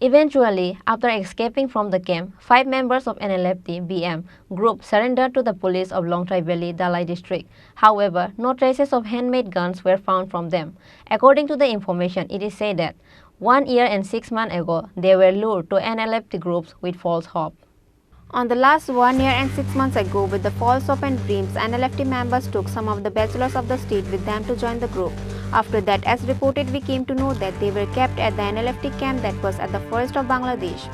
Eventually, after escaping from the camp, 5 members of NLFT BM group surrendered to the police of Longtrai Valley, Dalai district. However, no traces of handmade guns were found from them. According to the information, it is said that 1 year and 6 months ago, they were lured to NLFT groups with false hope. On the last 1 year and 6 months ago, with the false hope and dreams, NLFT members took some of the bachelors of the state with them to join the group. After that, as reported, we came to know that they were kept at the NLFT camp that was at the forest of Bangladesh.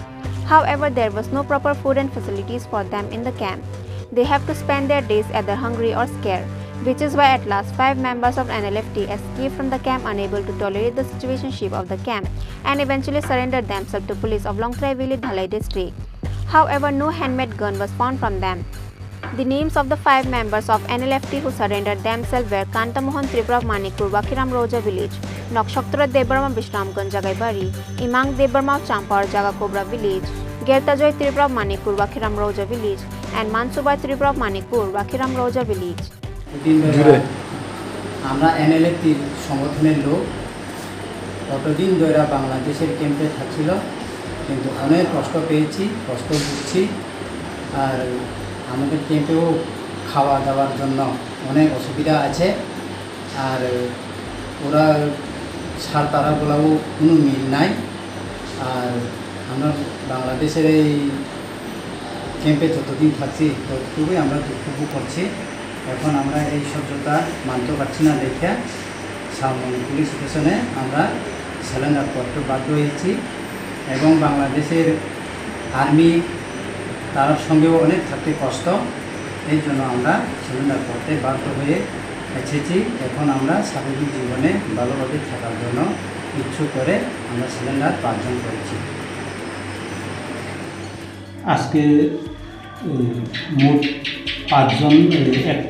However, there was no proper food and facilities for them in the camp. They have to spend their days either hungry or scared, which is why at last 5 members of NLFT escaped from the camp unable to tolerate the situationship of the camp and eventually surrendered themselves to police of Longtrai Valley, Dalai district. However, no handmade gun was found from them. The names of the 5 members of NLFT who surrendered themselves were Kantamohan Tripura of Manikpur, Wakhiram Roja village, Nokshaktara Debarma Bishramganj Jagaibari, Imang Debarma of Champar Jaga Cobra village, Gertajoy Tripura of Manikpur, Wakhiram Roja village, and Mansubai Tripura of Manikpur, Wakhiram Roja village. আমরা NLFT সংগঠনের লোক কতদিন ধরে বাংলাদেশের ক্যাম্পে থাকছিল, কিন্তু অনেক কষ্ট পেয়েছি, কষ্ট বুঝছি। আর আমাদের ক্যাম্পেও খাওয়া দাওয়ার জন্য অনেক অসুবিধা আছে। আর ওরা সার তারাগুলোও কোনো মিল নাই। আর আমরা বাংলাদেশের এই ক্যাম্পে যতদিন থাকছি ততটুকুই আমরা দুঃখ করছি। এখন আমরা এই সহ্যতা মানতে পারছি না দেখে পুলিশ স্টেশনে আমরা স্যালেন্ডার করতে বাধ্য হয়েছি এবং বাংলাদেশের আর্মি তার সঙ্গেও অনেক থাকতে কষ্ট, এই জন্য আমরা স্যালেন্ডার করতে বাধ্য হয়ে এসেছি। এখন আমরা স্বাভাবিক জীবনে ভালোভাবে থাকার জন্য ইচ্ছুক করে আমরা স্যালেন্ডার 5 জন করেছি। আজকে মোট 5 জন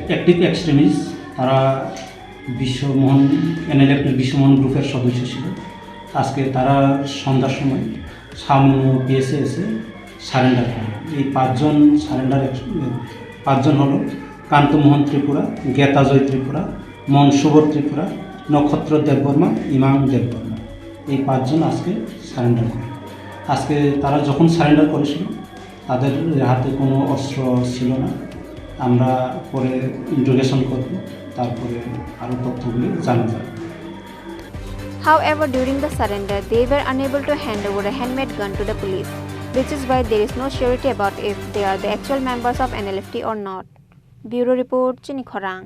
অ্যাক্টিভ এক্সট্রিমিস্ট, তারা বিশ্বমোহন NLFT বিশ্বমোহন গ্রুপের সদস্য ছিল। আজকে তারা সন্ধ্যার সময় সামনে পিএসে এসে সারেন্ডার করে। এই 5 জন সারেন্ডার 5 জন হলো কান্তমোহন ত্রিপুরা, গেতাজয় ত্রিপুরা, মনসুবর ত্রিপুরা, নক্ষত্র দেববর্মা, ইমাং দেববর্মা। এই 5 জন আজকে সারেন্ডার করে। আজকে তারা যখন সারেন্ডার করেছিল তাদের হাতে কোনো অস্ত্র ছিল না। আমরা পরে ইন্টারোগেশন করব, তারপরে আরও তথ্যগুলি জানা যাবে। However, during the surrender, they were unable to hand over a handmade gun to the police, which is why there is no surety about if they are the actual members of NLFT or not. Bureau Report, Chini, Khorang.